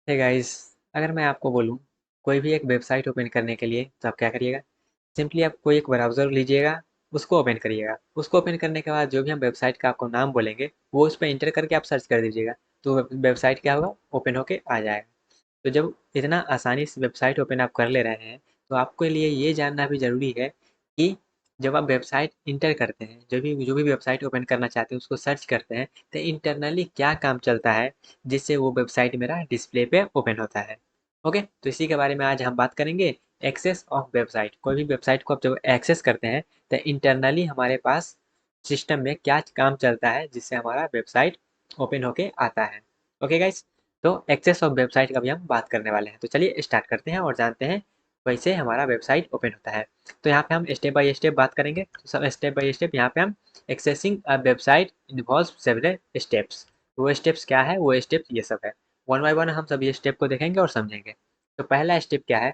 Hey guys, अगर मैं आपको बोलूँ कोई भी एक वेबसाइट ओपन करने के लिए तो आप क्या करिएगा। सिंपली आप कोई एक ब्राउज़र लीजिएगा, उसको ओपन करिएगा। उसको ओपन करने के बाद जो भी हम वेबसाइट का आपको नाम बोलेंगे वो उस पे एंटर करके आप सर्च कर दीजिएगा, तो वेबसाइट क्या होगा, ओपन होके आ जाएगा। तो जब इतना आसानी से वेबसाइट ओपन आप कर ले रहे हैं तो आपके लिए ये जानना भी ज़रूरी है कि जब आप वेबसाइट इंटर करते हैं, जो भी वेबसाइट ओपन करना चाहते हैं उसको सर्च करते हैं, तो इंटरनली क्या काम चलता है जिससे वो वेबसाइट मेरा डिस्प्ले पे ओपन होता है। ओके, तो इसी के बारे में आज हम बात करेंगे। एक्सेस ऑफ वेबसाइट, कोई भी वेबसाइट को आप जब एक्सेस करते हैं तो इंटरनली हमारे पास सिस्टम में क्या काम चलता है जिससे हमारा वेबसाइट ओपन होके आता है। ओके गाइस, तो एक्सेस ऑफ वेबसाइट का भी हम बात करने वाले हैं, तो चलिए स्टार्ट करते हैं और जानते हैं कैसे हमारा वेबसाइट ओपन होता है। तो यहाँ पे हम स्टेप बाय स्टेप बात करेंगे, तो सब स्टेप बाय स्टेप यहाँ पे हम accessing a website involves several steps. वो स्टेप्स क्या है, वो स्टेप ये सब है। वन बाय वन हम सभी स्टेप को देखेंगे और समझेंगे। तो पहला स्टेप क्या है,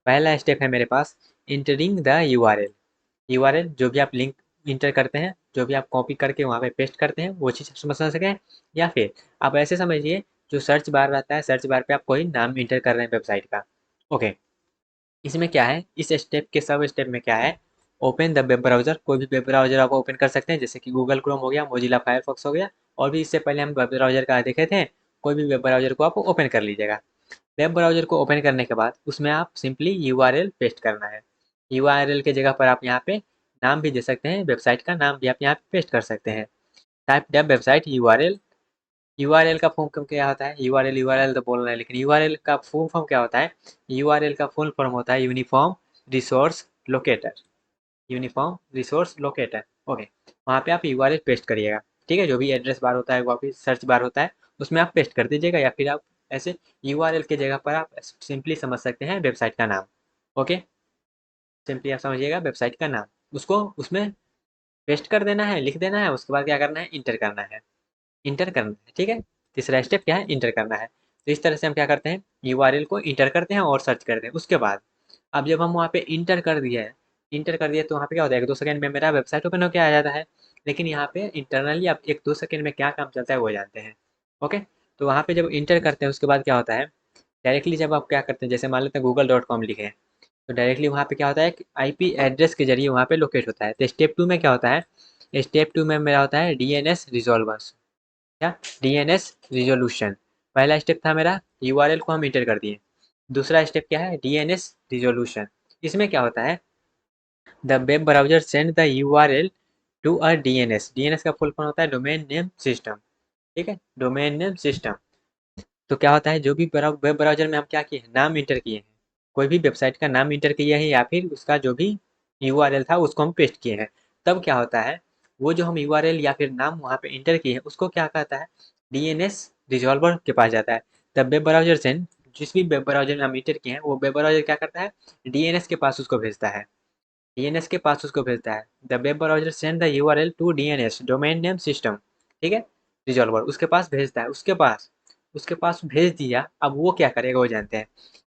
पहला स्टेप है मेरे पास इंटरिंग द यूआरएल। यूआरएल जो भी आप लिंक इंटर करते हैं, जो भी आप कॉपी करके वहाँ पे पेस्ट करते हैं, वो चीज़ समझ सकें। या फिर आप ऐसे समझिए, जो सर्च बार रहता है, सर्च बार पे आप कोई नाम इंटर कर रहे हैं वेबसाइट का। ओके, इसमें क्या है, इस स्टेप के सब स्टेप में क्या है, ओपन द वेब ब्राउज़र। कोई भी वेब ब्राउज़र आप ओपन कर सकते हैं, जैसे कि गूगल क्रोम हो गया, मोजिला फायरफॉक्स हो गया, और भी इससे पहले हम वेब ब्राउज़र का देखे थे। कोई भी वेब ब्राउज़र को आप ओपन कर लीजिएगा। वेब ब्राउज़र को ओपन करने के बाद उसमें आप सिंपली यूआरएल पेस्ट करना है। यूआरएल के जगह पर आप यहाँ पे नाम भी दे सकते हैं, वेबसाइट का नाम भी आप यहाँ पे पेस्ट कर सकते हैं। Type the website URL. URL का फुल फॉर्म क्या होता है, यूआरएल यूआरएल तो बोल रहे हैं, लेकिन यूआरएल का फुल फॉर्म क्या होता है। यूआरएल का फुल फॉर्म होता है uniform resource locator. Uniform resource locator. Okay, वहाँ पे आप यूआरएल पेस्ट करिएगा। ठीक है, जो भी एड्रेस बार होता है, वहाँ पे सर्च बार होता है, उसमें आप पेस्ट कर दीजिएगा, या फिर आप ऐसे यूआरएल के जगह पर आप सिंपली समझ सकते हैं वेबसाइट का नाम। ओके, सिंपली आप समझिएगा वेबसाइट का नाम, उसको उसमें पेस्ट कर देना है, लिख देना है। उसके बाद क्या करना है, इंटर करना है। इंटर करना है, ठीक है। तीसरा स्टेप क्या है, इंटर करना है। तो इस तरह से हम क्या करते हैं, यूआरएल को इंटर करते हैं और सर्च करते हैं। उसके बाद अब जब हम वहाँ पे इंटर कर दिए है, इंटर कर दिए, तो वहाँ पे क्या होता है, 1-2 सेकंड में मेरा वेबसाइट ओपन होकर आ जाता है। लेकिन यहाँ पे इंटरनली आप 1-2 सेकंड में क्या काम चलता है वो जानते हैं। ओके, तो वहाँ पे जब इंटर करते हैं उसके बाद क्या होता है, डायरेक्टली जब आप क्या करते हैं, जैसे मान लेते हैं google.com लिखे हैं, तो डायरेक्टली वहाँ पे क्या होता है, आईपी एड्रेस के जरिए वहाँ पे लोकेट होता है। तो स्टेप 2 में क्या होता है, स्टेप 2 में मेरा होता है डीएनएस रिजॉल्वर्स। क्या, डीएनएस रिजोल्यूशन। पहला स्टेप था मेरा, यूआरएल को हम इंटर कर दिए। दूसरा स्टेप क्या है, डीएनएस रिजोल्यूशन। इसमें क्या होता है, the web browser send the URL to a DNS. DNS का फुल फॉर्म होता है डोमेन नेम सिस्टम। ठीक है, डोमेन नेम सिस्टम। तो क्या होता है, जो भी वेब ब्राउजर में हम क्या किए हैं, नाम इंटर किए हैं, कोई भी वेबसाइट का नाम इंटर किया है या फिर उसका जो भी यूआरएल था उसको हम पेस्ट किए हैं, तब क्या होता है, वो जो हम यूआरएल या फिर नाम वहाँ पे इंटर किए हैं उसको क्या कहता है, डीएनएस रिजॉल्वर के पास जाता है। तब वेब ब्राउजर से जिस भी वेब ब्राउजर में हम इंटर किए हैं, वो वेब ब्राउजर क्या करता है, डीएनएस के पास उसको भेजता है। डीएनएस के पास उसको भेजता है। The web browser send the URL to DNS, domain name system. ठीक है, रिजॉल्वर उसके पास भेजता है, उसके पास भेज दिया। अब वो क्या करेगा वो जानते हैं।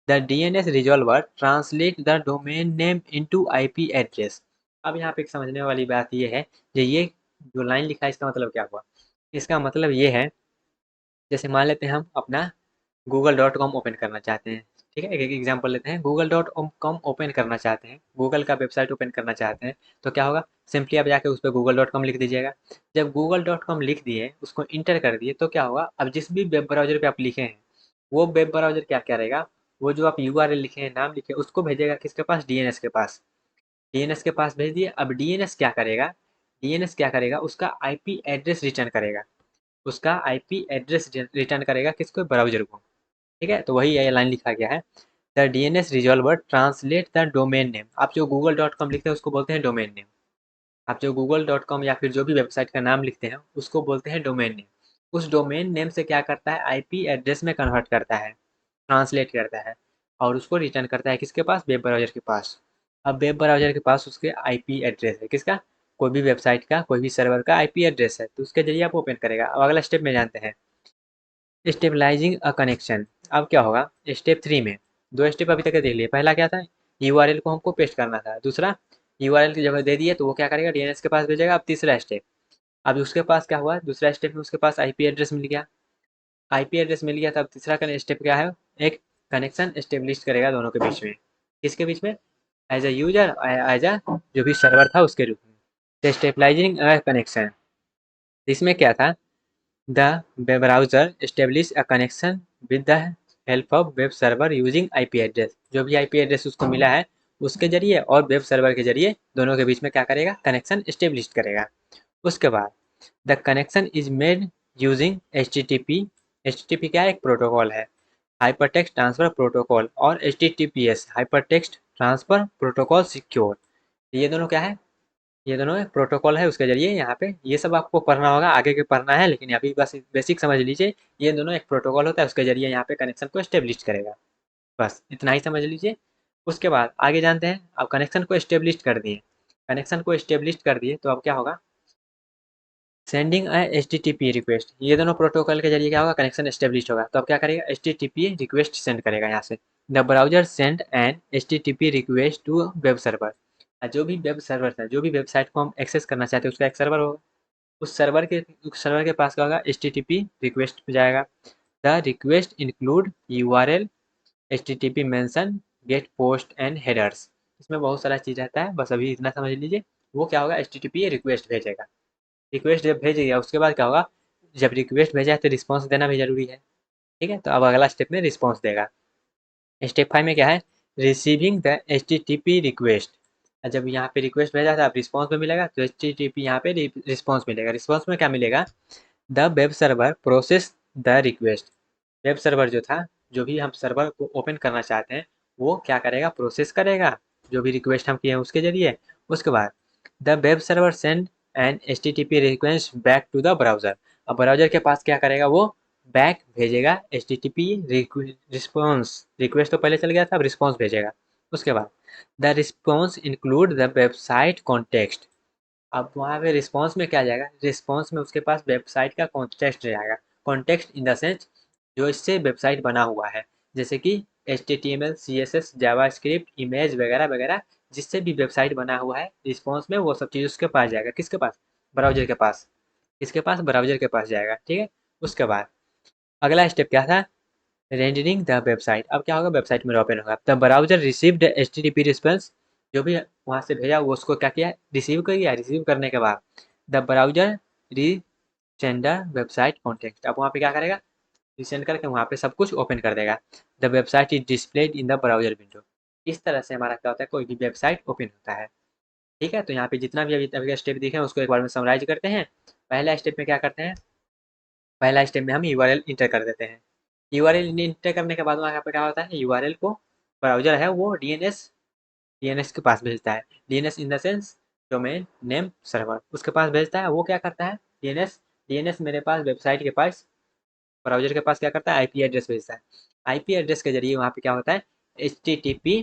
The DNS resolver translate the domain name into IP address. अब यहाँ पे एक समझने वाली बात ये है, ये जो लाइन लिखा है इसका मतलब क्या हुआ। इसका मतलब ये है, जैसे मान लेते हैं हम अपना google.com ओपन करना चाहते हैं। ठीक है, एक एग्जांपल लेते हैं, google.com ओपन करना चाहते हैं, गूगल का वेबसाइट ओपन करना चाहते हैं, तो क्या होगा, सिंपली आप जाके उस पर google.com लिख दीजिएगा। जब google.com लिख दिए, उसको इंटर कर दिए, तो क्या होगा, अब जिस भी वेब ब्राउजर पे आप लिखे हैं, वो वेब ब्राउजर क्या करेगा, वो जो आप यूआरएल लिखे हैं, नाम लिखे, उसको भेजेगा किसके पास, डीएनएस के पास। डीएनएस के पास भेज दिए। अब डीएनएस क्या करेगा, डीएनएस क्या करेगा, उसका आईपी एड्रेस रिटर्न करेगा। उसका आईपी एड्रेस रिटर्न करेगा किसको, ब्राउजर को। ठीक है, तो वही ये लाइन लिखा गया है, the DNS resolver translate the domain name. आप जो google.com लिखते हैं उसको बोलते हैं डोमेन नेम। आप जो google.com या फिर जो भी वेबसाइट का नाम लिखते हैं उसको बोलते हैं डोमेन नेम। उस डोमेन नेम से क्या करता है, आईपी एड्रेस में कन्वर्ट करता है, ट्रांसलेट करता है, और उसको रिटर्न करता है किसके पास, वेब ब्राउजर के पास। अब वेब ब्राउजर के पास उसके आईपी एड्रेस है, किसका, कोई भी वेबसाइट का, कोई भी सर्वर का आईपी एड्रेस है, तो उसके जरिए आप ओपन करेगा। अब अगला स्टेप में जानते हैं, स्टेबलाइजिंग अ कनेक्शन। अब क्या होगा, स्टेप 3 में दो स्टेप अभी तक देख लिए। पहला क्या था, यूआरएल को हमको पेस्ट करना था। दूसरा, यूआरएल की जगह दे दिए तो वो क्या करेगा, डीएनएस के पास भेजेगा। अब तीसरा स्टेप, अब उसके पास क्या हुआ, दूसरा स्टेप में उसके पास आईपी एड्रेस मिल गया। आईपी एड्रेस मिल गया, तब तीसरा का स्टेप क्या है, एक कनेक्शन एस्टेब्लिश करेगा दोनों के बीच में। किसके बीच में? As a user, as a जो भी सर्वर था उसके रूप में। स्टेबलाइजिंग अ कनेक्शन, इसमें क्या था? The browser establish a connection with the help of web server using IP address. जो भी आईपी एड्रेस उसको मिला है उसके जरिए और वेब सर्वर के जरिए दोनों के बीच में क्या करेगा? कनेक्शन एस्टेब्लिश करेगा। उसके बाद the connection is made using H T T P. H T T P क्या है? एक प्रोटोकॉल है। हाइपरटेक्स्ट ट्रांसफर प्रोटोकॉल और H T T P S hypertext transfer protocol secure. ये दोनों क्या है? ये दोनों एक प्रोटोकॉल है, उसके जरिए यहाँ पे ये सब आपको पढ़ना होगा, आगे के पढ़ना है, लेकिन अभी बस बेसिक समझ लीजिए। ये दोनों एक प्रोटोकॉल होता है, उसके जरिए यहाँ पे कनेक्शन को एस्टेब्लिश करेगा। बस इतना ही समझ लीजिए। उसके बाद आगे जानते हैं। अब कनेक्शन को एस्टेब्लिश कर दिए, कनेक्शन को एस्टेब्लिश कर दिए तो अब क्या होगा? Sending a H T T P request. ये दोनों प्रोटोकॉल के जरिए क्या होगा? कनेक्शन एस्टेब्लिश होगा। तो अब क्या करेगा? H T T P request send करेगा यहाँ से। The browser send an H T T P request to web server. जो भी वेब सर्वर था, जो भी वेबसाइट को हम एक्सेस करना चाहते हैं उसका एक सर्वर होगा। उस सर्वर के पास क्या होगा? H T T P request जाएगा। The request include U R L, H T T P mention, get post and headers. इसमें बहुत सारा चीज़ रहता है, बस अभी इतना समझ लीजिए। वो क्या होगा? H T T P request भेजेगा। रिक्वेस्ट जब भेजेगा उसके बाद क्या होगा? जब रिक्वेस्ट भेजा है तो रिस्पॉन्स देना भी जरूरी है। ठीक है, तो अब अगला स्टेप में रिस्पॉन्स देगा। स्टेप 5 में क्या है? Receiving the H T T P request. जब यहाँ पे रिक्वेस्ट भेजा था, अब रिस्पॉन्स में मिलेगा, तो एच टी टी पी यहाँ पे रिस्पॉन्स मिलेगा। रिस्पॉन्स में क्या मिलेगा? The web server process the request. Web server जो था, जो भी हम सर्वर को ओपन करना चाहते हैं वो क्या करेगा? प्रोसेस करेगा जो भी रिक्वेस्ट हम किए हैं उसके जरिए। उसके बाद the web server send an H T T P request back to the browser. अब ब्राउजर के पास क्या करेगा? वो बैक भेजेगा H T T P response. Request तो पहले चल गया था, अब रिस्पॉन्स भेजेगा। उसके बाद the response include the website context. अब वहाँ पे रिस्पॉन्स में क्या जाएगा? रिस्पॉन्स में उसके पास वेबसाइट का कॉन्टेक्स्ट जाएगा। कॉन्टेक्स्ट इन द सेंस जो इससे वेबसाइट बना हुआ है, जैसे कि H T T M L, C S S, JavaScript, image वगैरह वगैरह, जिससे भी वेबसाइट बना हुआ है रिस्पॉन्स में वो सब चीज़ उसके पास जाएगा। किसके पास? ब्राउजर के पास। किसके पास? ब्राउजर के पास जाएगा। ठीक है। उसके बाद अगला स्टेप क्या था? Rendering the website. अब क्या होगा? वेबसाइट मेरा ओपन होगा। The browser received H T T P response. जो भी वहाँ से भेजा वो उसको क्या किया? रिसीव कर लिया। रिसीव करने के बाद द ब्राउजर री सेंडर वेबसाइट कॉन्टेक्स्ट। अब वहाँ पे क्या करेगा? रिसेंड करके वहाँ पे सब कुछ ओपन कर देगा। The website is displayed in the browser window. इस तरह से हमारा क्या होता है? कोई भी वेबसाइट ओपन होता है। ठीक है, तो यहाँ पे जितना भी अभी तक स्टेप दिखे हैं उसको एक बार में समराइज करते हैं। पहला स्टेप में क्या करते हैं? पहला स्टेप में हम यूआरएल इंटर कर देते हैं। यूआरएल इंटर करने के बाद वहाँ पे क्या होता है? यूआरएल को ब्राउजर है वो डीएनएस के पास भेजता है। DNS in the sense domain name server, उसके पास भेजता है। वो क्या करता है? डीएनएस डीएनएस मेरे पास वेबसाइट के पास, ब्राउजर के पास क्या करता है? आईपी एड्रेस भेजता है। आईपी एड्रेस के जरिए वहाँ पे क्या होता है? एच टी टी पी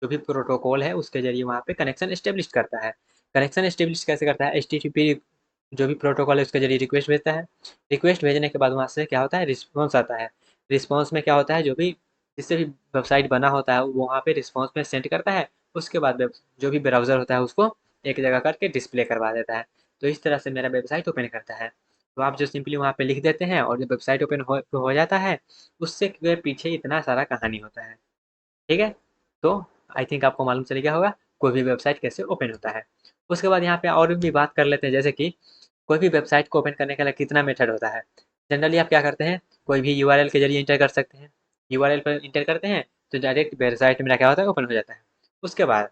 जो भी प्रोटोकॉल है उसके जरिए वहाँ पे कनेक्शन एस्टेब्लिश करता है। कनेक्शन एस्टेब्लिश कैसे करता है? एच टी टी पी जो भी प्रोटोकॉल है उसके जरिए रिक्वेस्ट भेजता है। रिक्वेस्ट भेजने के बाद वहाँ से क्या होता है? रिस्पॉन्स आता है। रिस्पॉन्स में क्या होता है? जो भी जिससे भी वेबसाइट बना होता है वो वहाँ पे रिस्पॉन्स में सेंड करता है। उसके बाद जो भी ब्राउज़र होता है उसको एक जगह करके डिस्प्ले करवा देता है। तो इस तरह से मेरा वेबसाइट ओपन करता है। तो आप जो सिंपली वहाँ पे लिख देते हैं और जब वेबसाइट ओपन हो जाता है उससे पीछे इतना सारा कहानी होता है। ठीक है, तो आई थिंक आपको मालूम चल गया होगा कोई भी वेबसाइट कैसे ओपन होता है। उसके बाद यहाँ पे और भी बात कर लेते हैं, जैसे कि कोई भी वेबसाइट को ओपन करने के लिए कितना मेथड होता है। जनरली आप क्या करते हैं? कोई भी यूआरएल के जरिए इंटर कर सकते हैं। यूआरएल पर इंटर करते हैं तो डायरेक्ट वेबसाइट मेरा क्या होता है? ओपन हो जाता है। उसके बाद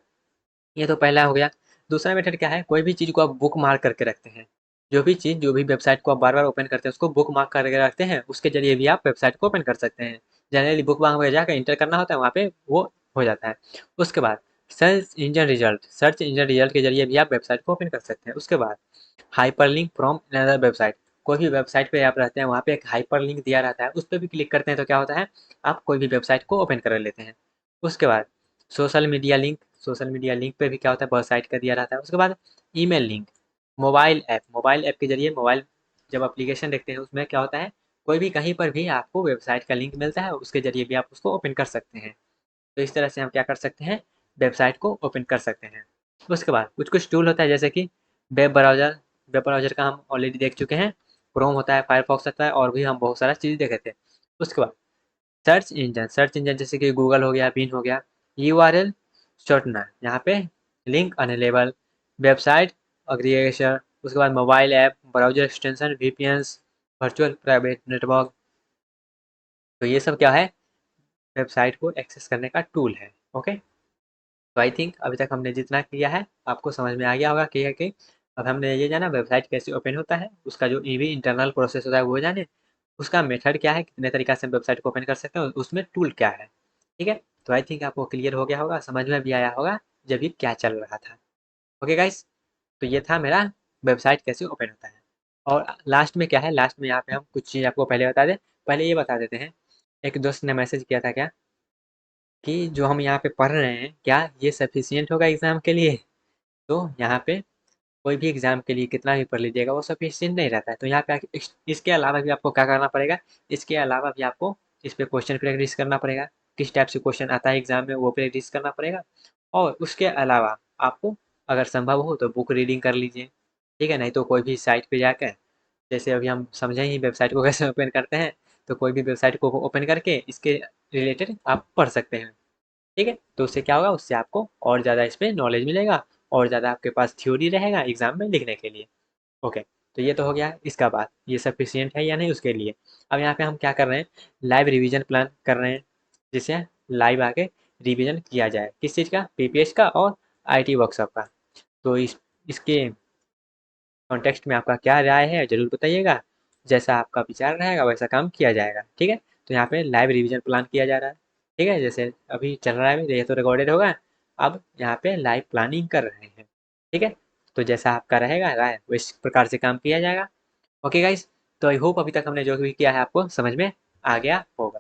ये तो पहला हो गया। दूसरा मेथड क्या है? कोई भी चीज़ को आप बुक मार्क करके रखते हैं। जो भी चीज़, जो भी वेबसाइट को आप बार बार ओपन करते हैं उसको बुक मार्क करके रखते हैं, उसके जरिए भी आप वेबसाइट को ओपन कर सकते हैं। जनरली बुक मार्क में जाकर इंटर करना होता है, वहाँ पे वो हो जाता है। उसके बाद सर्च इंजन रिजल्ट के जरिए भी आप वेबसाइट को ओपन कर सकते हैं। उसके बाद हाइपरलिंक फ्रॉम अनदर वेबसाइट। कोई भी वेबसाइट पे आप रहते हैं वहाँ पे एक हाइपरलिंक दिया रहता है, उस पर भी क्लिक करते हैं तो क्या होता है? आप कोई भी वेबसाइट को ओपन कर लेते हैं। उसके बाद social media link. Social media link पे भी क्या होता है? वेबसाइट का दिया रहता है। उसके बाद ईमेल लिंक। मोबाइल ऐप के जरिए मोबाइल जब एप्लीकेशन देखते हैं उसमें क्या होता है? कोई भी कहीं पर भी आपको वेबसाइट का लिंक मिलता है, उसके जरिए भी आप उसको ओपन कर सकते हैं। तो इस तरह से हम क्या कर सकते हैं? वेबसाइट को ओपन कर सकते हैं। उसके बाद कुछ कुछ टूल होता है, जैसे कि वेब ब्राउज़र। वेब ब्राउज़र का हम ऑलरेडी देख चुके हैं। क्रोम होता है, फायरफॉक्स होता है और भी हम बहुत सारा चीज़ देखे थे। उसके बाद सर्च इंजन जैसे कि गूगल हो गया, बिन हो गया। यूआरएल शॉर्टनर, यहाँ पे लिंक अनलेबल, वेबसाइट अग्रीगेशन, उसके बाद mobile app, browser extension, VPNs, virtual private network. तो ये सब क्या है, वेबसाइट को एक्सेस करने का टूल है। ओके, तो आई थिंक अभी तक हमने जितना किया है आपको समझ में आ गया होगा कि अब हमने ये जाना वेबसाइट कैसे ओपन होता है, उसका जो ईवी इंटरनल प्रोसेस होता है वो जाने, उसका मेथड क्या है, कितने तरीका से हम वेबसाइट को ओपन कर सकते हैं, उसमें टूल क्या है। ठीक है, तो आई थिंक आपको क्लियर हो गया होगा, समझ में भी आया होगा जब ये क्या चल रहा था। ओके गाइस, तो ये था मेरा वेबसाइट कैसे ओपन होता है। और लास्ट में क्या है, लास्ट में यहाँ पे हम कुछ चीज़ आपको पहले बता दें, पहले ये बता देते हैं। एक दोस्त ने मैसेज किया था क्या कि जो हम यहाँ पे पढ़ रहे हैं क्या ये सफिशियंट होगा एग्ज़ाम के लिए। तो यहाँ पे कोई भी एग्ज़ाम के लिए कितना भी पढ़ लीजिएगा वो सफिशियंट नहीं रहता है। तो यहाँ पे इसके अलावा भी आपको क्या करना पड़ेगा, इसके अलावा भी आपको इस पे क्वेश्चन प्रैक्टिस करना पड़ेगा, किस टाइप से क्वेश्चन आता है एग्ज़ाम में वो प्रैक्टिस करना पड़ेगा। और उसके अलावा आपको अगर संभव हो तो बुक रीडिंग कर लीजिए। ठीक है, नहीं तो कोई भी साइट पे जाकर, जैसे अभी हम समझे ही वेबसाइट को कैसे ओपन करते हैं, तो कोई भी वेबसाइट को ओपन करके इसके रिलेटेड आप पढ़ सकते हैं। ठीक है, तो उससे क्या होगा, उससे आपको और ज़्यादा इस पे नॉलेज मिलेगा और ज़्यादा आपके पास थ्योरी रहेगा एग्जाम में लिखने के लिए। ओके, तो ये तो हो गया इसका बात, ये सफिशियंट है या नहीं उसके लिए। अब यहाँ पे हम क्या कर रहे हैं, लाइव रिवीजन प्लान कर रहे हैं, जिसे लाइव आके रिवीजन किया जाए किस चीज़ का, पीपीएच का और आईटी वर्कशॉप का। तो इसके कॉन्टेक्स्ट में आपका क्या राय है ज़रूर बताइएगा। जैसा आपका विचार रहेगा वैसा काम किया जाएगा। ठीक है, तो यहाँ पे लाइव रिवीजन प्लान किया जा रहा है। ठीक है, जैसे अभी चल रहा है ये तो रिकॉर्डेड होगा, अब यहाँ पे लाइव प्लानिंग कर रहे हैं। ठीक है, तो जैसा आपका रहेगा राय उस प्रकार से काम किया जाएगा। ओके गाइस, तो आई होप अभी तक हमने जो भी किया है आपको समझ में आ गया होगा।